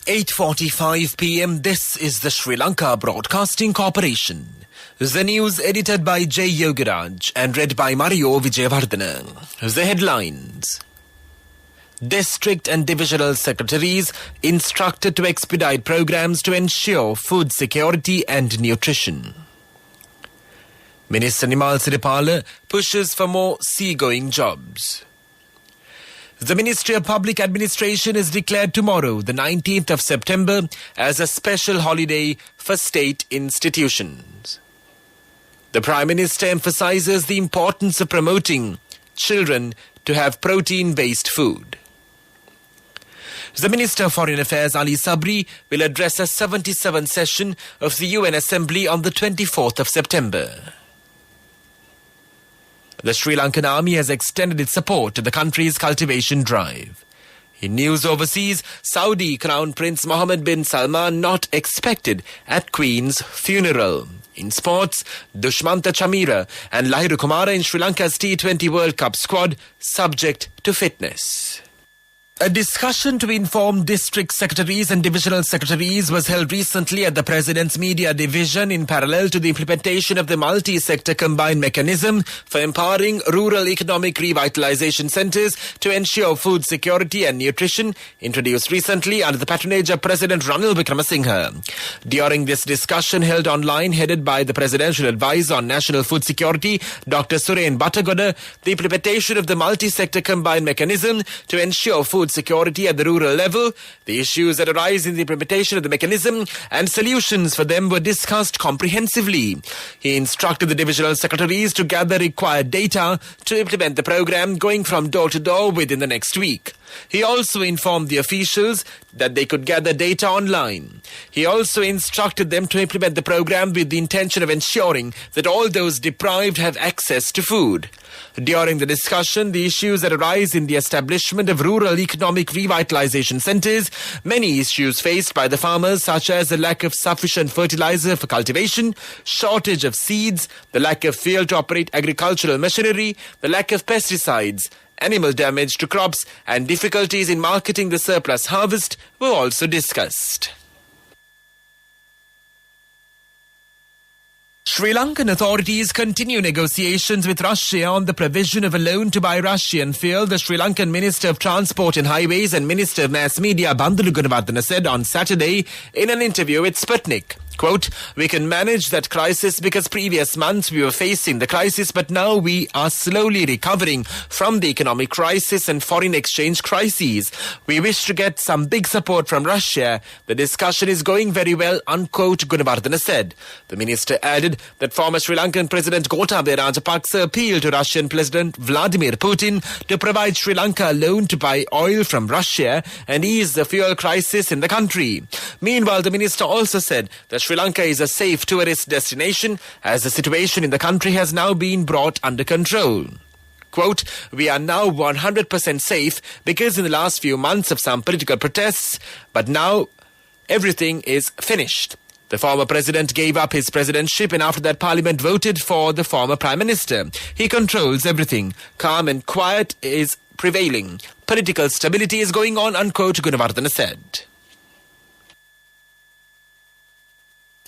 8:45 p.m. This is the Sri Lanka Broadcasting Corporation. The news edited by J. Yogaraj and read by Mario Vijayavardhana. The headlines. District and divisional secretaries instructed to expedite programs to ensure food security and nutrition. Minister Nimal Siripala pushes for more seagoing jobs. The Ministry of Public Administration is declared tomorrow, the 19th of September, as a special holiday for state institutions. The Prime Minister emphasizes the importance of promoting children to have protein-based food. The Minister of Foreign Affairs Ali Sabri will address a 77th session of the UN Assembly on the 24th of September. The Sri Lankan Army has extended its support to the country's cultivation drive. In news overseas, Saudi Crown Prince Mohammed bin Salman not expected at Queen's funeral. In sports, Dushmanta Chamira and Lahiru Kumara in Sri Lanka's T20 World Cup squad subject to fitness. A discussion to inform district secretaries and divisional secretaries was held recently at the President's Media Division in parallel to the implementation of the multi-sector combined mechanism for empowering rural economic revitalization centers to ensure food security and nutrition, introduced recently under the patronage of President Ranil Wickremesinghe. During this discussion held online, headed by the Presidential Advisor on National Food Security, Dr. Suren Bhattagoda, the implementation of the multi-sector combined mechanism to ensure food security at the rural level, the issues that arise in the implementation of the mechanism and solutions for them were discussed comprehensively. He instructed the divisional secretaries to gather required data to implement the program going from door to door within the next week. He also informed the officials that they could gather data online. He also instructed them to implement the program with the intention of ensuring that all those deprived have access to food. During the discussion, the issues that arise in the establishment of rural economic revitalization centers, many issues faced by the farmers such as the lack of sufficient fertilizer for cultivation, shortage of seeds, the lack of fuel to operate agricultural machinery, the lack of pesticides, animal damage to crops and difficulties in marketing the surplus harvest were also discussed. Sri Lankan authorities continue negotiations with Russia on the provision of a loan to buy Russian fuel, the Sri Lankan Minister of Transport and Highways and Minister of Mass Media Bandulu Gunawardena said on Saturday in an interview with Sputnik. Quote, "We can manage that crisis because previous months we were facing the crisis, but now we are slowly recovering from the economic crisis and foreign exchange crises. We wish to get some big support from Russia. The discussion is going very well," unquote, Gunawardena said. The minister added that former Sri Lankan President Gotabaya Rajapaksa appealed to Russian President Vladimir Putin to provide Sri Lanka a loan to buy oil from Russia and ease the fuel crisis in the country. Meanwhile, the minister also said that Sri Lanka is a safe tourist destination as the situation in the country has now been brought under control. Quote, "We are now 100% safe because in the last few months of some political protests, but now everything is finished." The former president gave up his presidentship and after that parliament voted for the former prime minister. He controls everything. Calm and quiet is prevailing. Political stability is going on, unquote, Gunawardena said.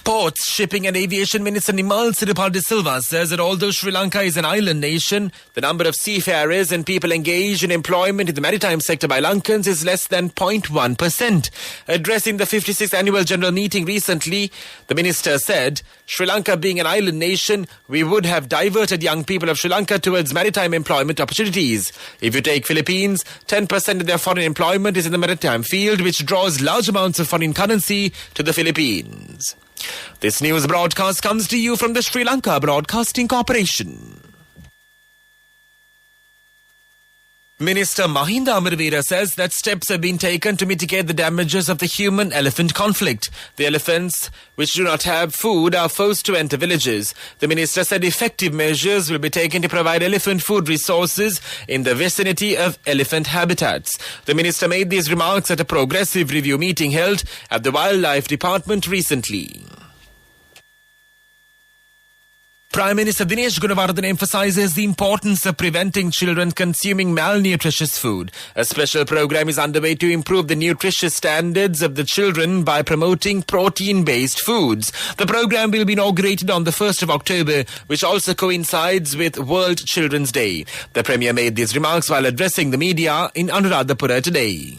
Ports, Shipping and Aviation Minister Nimal Siripala de Silva says that although Sri Lanka is an island nation, the number of seafarers and people engaged in employment in the maritime sector by Lankans is less than 0.1%. Addressing the 56th Annual General Meeting recently, the minister said, "Sri Lanka being an island nation, we would have diverted young people of Sri Lanka towards maritime employment opportunities. If you take Philippines, 10% of their foreign employment is in the maritime field, which draws large amounts of foreign currency to the Philippines." This news broadcast comes to you from the Sri Lanka Broadcasting Corporation. Minister Mahinda Amarveera says that steps have been taken to mitigate the damages of the human-elephant conflict. The elephants, which do not have food, are forced to enter villages. The minister said effective measures will be taken to provide elephant food resources in the vicinity of elephant habitats. The minister made these remarks at a progressive review meeting held at the Wildlife Department recently. Prime Minister Dinesh Gunawardene emphasizes the importance of preventing children consuming malnutritious food. A special program is underway to improve the nutritious standards of the children by promoting protein-based foods. The program will be inaugurated on the 1st of October, which also coincides with World Children's Day. The Premier made these remarks while addressing the media in Anuradhapura today.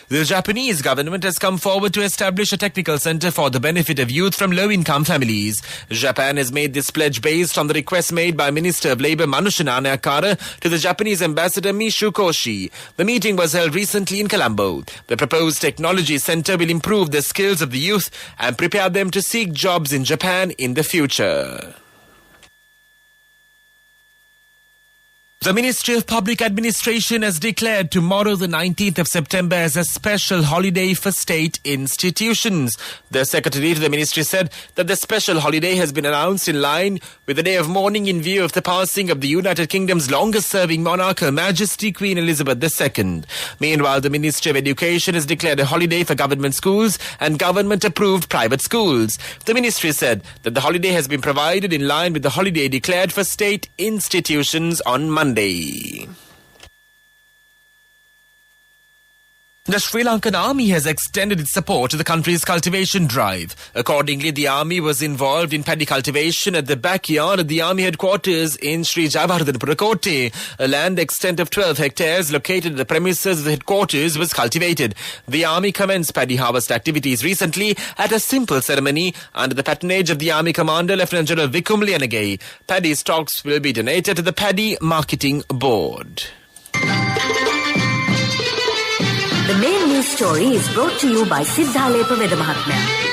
The Japanese government has come forward to establish a technical center for the benefit of youth from low-income families. Japan has made this pledge based on the request made by Minister of Labour Manushin Nakara to the Japanese ambassador Mishu Koshi. The meeting was held recently in Colombo. The proposed technology center will improve the skills of the youth and prepare them to seek jobs in Japan in the future. The Ministry of Public Administration has declared tomorrow, the 19th of September, as a special holiday for state institutions. The Secretary to the Ministry said that the special holiday has been announced in line with the day of mourning in view of the passing of the United Kingdom's longest-serving monarch, Her Majesty Queen Elizabeth II. Meanwhile, the Ministry of Education has declared a holiday for government schools and government-approved private schools. The Ministry said that the holiday has been provided in line with the holiday declared for state institutions on Monday. The Sri Lankan Army has extended its support to the country's cultivation drive. Accordingly, the Army was involved in paddy cultivation at the backyard of the Army headquarters in Sri Jayawardhanapura Kotte. A land extent of 12 hectares located at the premises of the headquarters was cultivated. The Army commenced paddy harvest activities recently at a simple ceremony under the patronage of the Army Commander Lieutenant General Vikum Lianagay. Paddy stocks will be donated to the Paddy Marketing Board. The main news story is brought to you by Siddhalepa Vedamahatmya.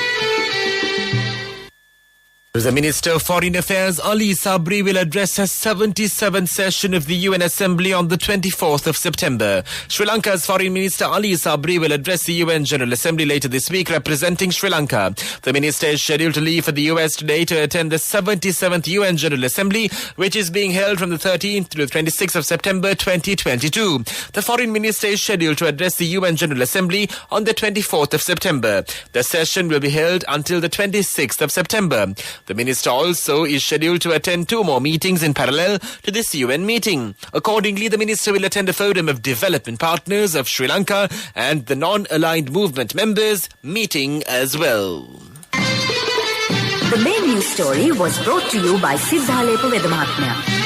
The Minister of Foreign Affairs Ali Sabri will address a 77th session of the UN Assembly on the 24th of September. Sri Lanka's Foreign Minister Ali Sabri will address the UN General Assembly later this week representing Sri Lanka. The Minister is scheduled to leave for the US today to attend the 77th UN General Assembly, which is being held from the 13th to the 26th of September 2022. The Foreign Minister is scheduled to address the UN General Assembly on the 24th of September. The session will be held until the 26th of September. The Minister also is scheduled to attend 2 more meetings in parallel to this UN meeting. Accordingly, the Minister will attend a forum of development partners of Sri Lanka and the non-aligned movement members meeting as well. The main news story was brought to you by Siddhalepa Vedamahatmya.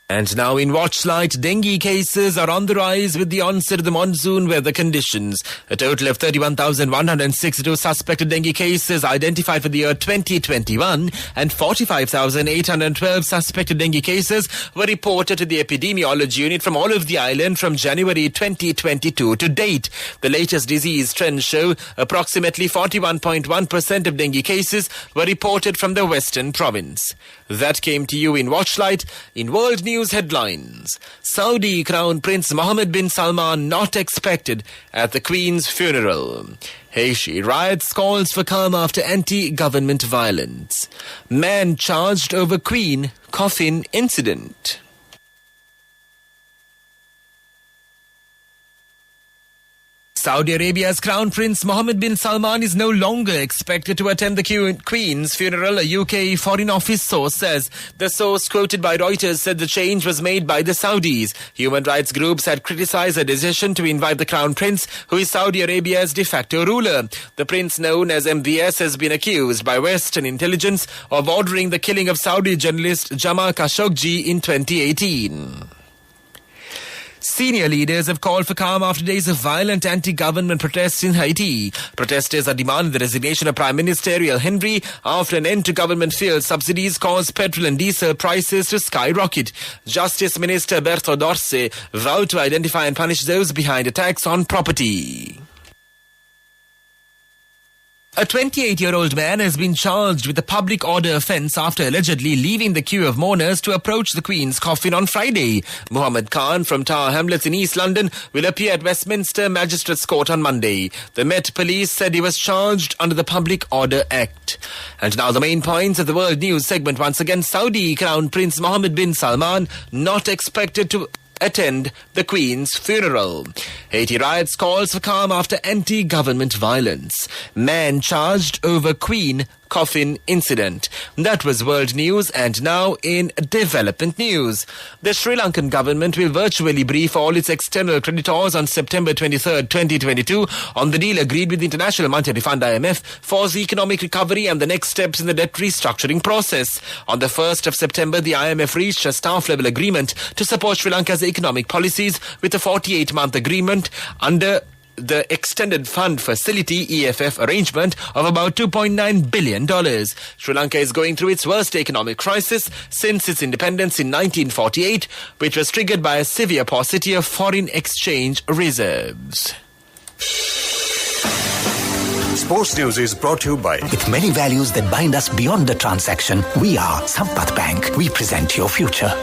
And now in Watchlight, dengue cases are on the rise with the onset of the monsoon weather conditions. A total of 31,162 suspected dengue cases identified for the year 2021 and 45,812 suspected dengue cases were reported to the epidemiology unit from all of the island from January 2022 to date. The latest disease trends show approximately 41.1% of dengue cases were reported from the Western Province. That came to you in Watchlight. In World News headlines, Saudi Crown Prince Mohammed bin Salman not expected at the Queen's funeral. Haitian riots calls for calm after anti-government violence. Man charged over Queen coffin incident. Saudi Arabia's Crown Prince Mohammed bin Salman is no longer expected to attend the Queen's funeral, a UK Foreign Office source says. The source quoted by Reuters said the change was made by the Saudis. Human rights groups had criticized the decision to invite the Crown Prince, who is Saudi Arabia's de facto ruler. The prince, known as MBS, has been accused by Western intelligence of ordering the killing of Saudi journalist Jamal Khashoggi in 2018. Senior leaders have called for calm after days of violent anti-government protests in Haiti. Protesters are demanding the resignation of Prime Minister Ariel Henry after an end to government fuel subsidies caused petrol and diesel prices to skyrocket. Justice Minister Bertho Dorse vowed to identify and punish those behind attacks on property. A 28-year-old man has been charged with a public order offence after allegedly leaving the queue of mourners to approach the Queen's coffin on Friday. Muhammad Khan from Tower Hamlets in East London will appear at Westminster Magistrates Court on Monday. The Met Police said he was charged under the Public Order Act. And now the main points of the World News segment once again. Saudi Crown Prince Mohammed bin Salman not expected to attend the Queen's funeral. Haiti riots calls for calm after anti-government violence. Man charged over Queen coffin incident. That was world news, and now in development news. The Sri Lankan government will virtually brief all its external creditors on September 23, 2022 on the deal agreed with the International Monetary Fund IMF for the economic recovery and the next steps in the debt restructuring process. On the 1st of September, the IMF reached a staff-level agreement to support Sri Lanka's economic policies with a 48-month agreement under the Extended Fund Facility EFF arrangement of about $2.9 billion. Sri Lanka is going through its worst economic crisis since its independence in 1948, which was triggered by a severe paucity of foreign exchange reserves. Sports News is brought to you by... With many values that bind us beyond the transaction, we are Sampath Bank. We present your future.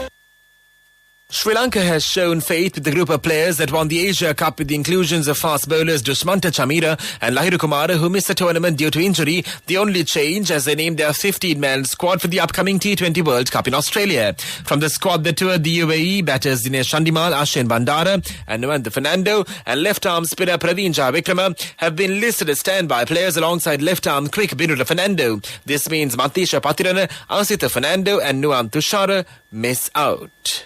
Sri Lanka has shown faith with the group of players that won the Asia Cup with the inclusions of fast bowlers Dushmanta Chamira and Lahiru Kumara, who missed the tournament due to injury. The only change as they named their 15-man squad for the upcoming T20 World Cup in Australia. From the squad that toured the UAE, batters Dinesh Chandimal, Ashin Bandara and Nuwantha Fernando and left-arm spinner Praveen Jayavikrama have been listed as standby players alongside left-arm quick Binura Fernando. This means Matisha Patirana, Asitha Fernando and Nuwantha Tushara miss out.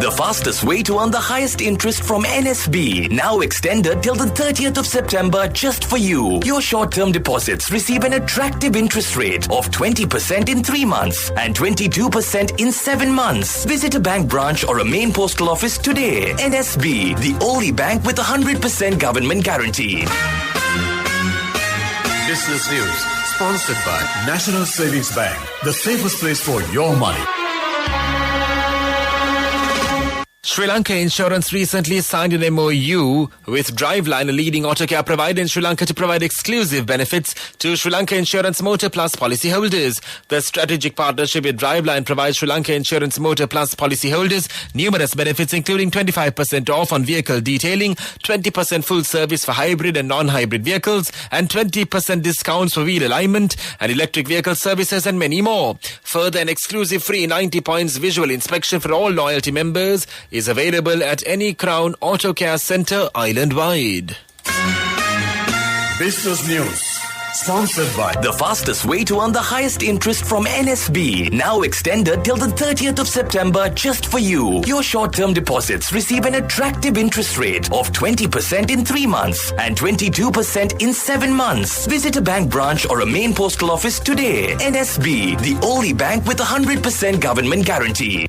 The fastest way to earn the highest interest from NSB, now extended till the 30th of September just for you. Your short-term deposits receive an attractive interest rate of 20% in 3 months and 22% in 7 months. Visit a bank branch or a main postal office today. NSB, the only bank with 100% government guarantee. Business News, sponsored by National Savings Bank, the safest place for your money. Sri Lanka Insurance recently signed an MOU with Driveline, a leading auto care provider in Sri Lanka, to provide exclusive benefits to Sri Lanka Insurance Motor Plus policyholders. The strategic partnership with Driveline provides Sri Lanka Insurance Motor Plus policyholders numerous benefits, including 25% off on vehicle detailing, 20% full service for hybrid and non-hybrid vehicles, and 20% discounts for wheel alignment and electric vehicle services, and many more. Further, an exclusive free 90 points visual inspection for all loyalty members is available at any Crown Auto Care Centre island-wide. Business News, sponsored by... The fastest way to earn the highest interest from NSB, now extended till the 30th of September just for you. Your short-term deposits receive an attractive interest rate of 20% in 3 months and 22% in 7 months. Visit a bank branch or a main postal office today. NSB, the only bank with 100% government guarantee.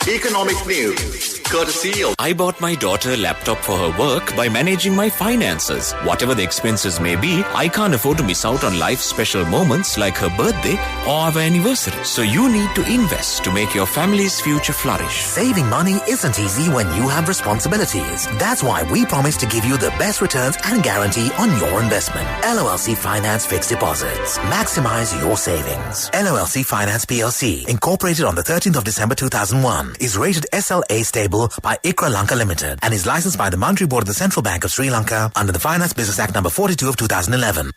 Economic News, courtesy of... I bought my daughter a laptop for her work by managing my finances. Whatever the expenses may be, I can't afford to miss out on life's special moments like her birthday or our anniversary. So you need to invest to make your family's future flourish. Saving money isn't easy when you have responsibilities. That's why we promise to give you the best returns and guarantee on your investment. LOLC Finance Fixed Deposits. Maximize your savings. LOLC Finance PLC, incorporated on the 13th of December 2001, is rated SLA stable by ICRA Lanka Limited and is licensed by the Monetary Board of the Central Bank of Sri Lanka under the Finance Business Act number 42 of 2011.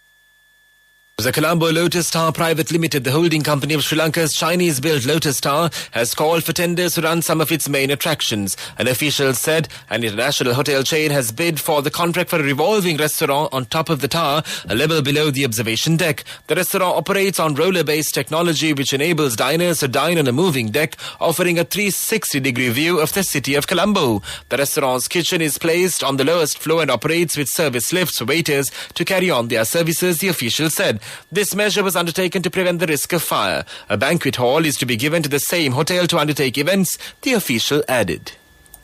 The Colombo Lotus Star Private Limited, the holding company of Sri Lanka's Chinese-built Lotus Star, has called for tenders to run some of its main attractions. An official said an international hotel chain has bid for the contract for a revolving restaurant on top of the tower, a level below the observation deck. The restaurant operates on roller-based technology, which enables diners to dine on a moving deck, offering a 360-degree view of the city of Colombo. The restaurant's kitchen is placed on the lowest floor and operates with service lifts for waiters to carry on their services, the official said. This measure was undertaken to prevent the risk of fire. A banquet hall is to be given to the same hotel to undertake events, the official added.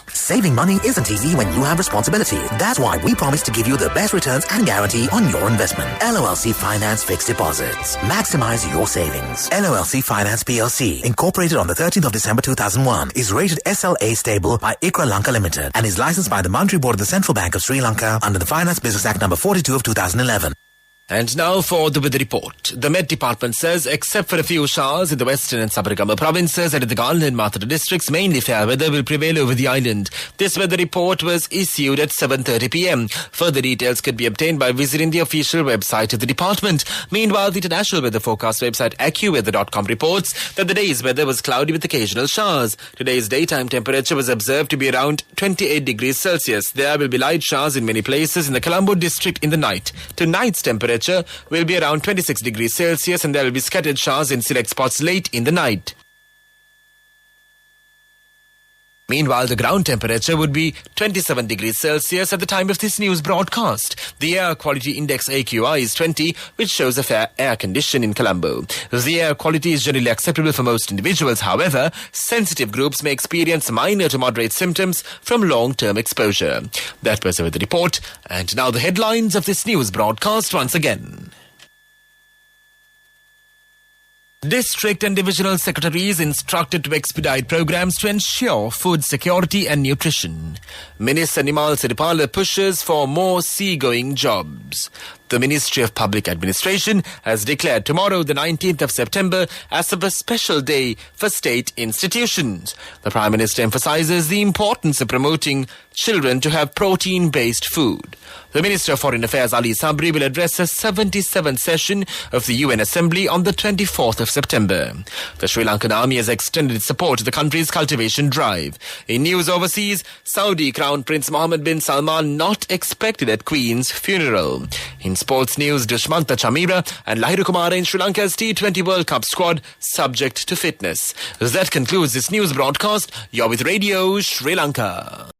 Saving money isn't easy when you have responsibilities. That's why we promise to give you the best returns and guarantee on your investment. LOLC Finance Fixed Deposits. Maximize your savings. LOLC Finance PLC, incorporated on the 13th of December 2001, is rated SLA stable by ICRA Lanka Limited and is licensed by the Monetary Board of the Central Bank of Sri Lanka under the Finance Business Act number 42 of 2011. And now for the weather report. The Met Department says, except for a few showers in the western and Sabaragama provinces and in the Galna and Mathura districts, mainly fair weather will prevail over the island. This weather report was issued at 7:30 p.m. Further details could be obtained by visiting the official website of the department. Meanwhile, the International Weather Forecast website AccuWeather.com reports that the day's weather was cloudy with occasional showers. Today's daytime temperature was observed to be around 28 degrees Celsius. There will be light showers in many places in the Colombo district in the night. Tonight's temperature will be around 26 degrees Celsius and there will be scattered showers in select spots late in the night. Meanwhile, the ground temperature would be 27 degrees Celsius at the time of this news broadcast. The air quality index AQI is 20, which shows a fair air condition in Colombo. The air quality is generally acceptable for most individuals. However, sensitive groups may experience minor to moderate symptoms from long-term exposure. That was the report. And now the headlines of this news broadcast once again. District and divisional secretaries instructed to expedite programs to ensure food security and nutrition. Minister Nimal Siripala pushes for more seagoing jobs. The Ministry of Public Administration has declared tomorrow, the 19th of September, as a special day for state institutions. The Prime Minister emphasizes the importance of promoting children to have protein-based food. The Minister of Foreign Affairs Ali Sabri will address the 77th session of the UN Assembly on the 24th of September. The Sri Lankan Army has extended its support to the country's cultivation drive. In news overseas, Saudi Crown Prince Mohammed bin Salman not expected at Queen's funeral. In sports news, Dushmanta Chamira and Lahiru Kumara in Sri Lanka's T20 World Cup squad subject to fitness. That concludes this news broadcast. You're with Radio Sri Lanka.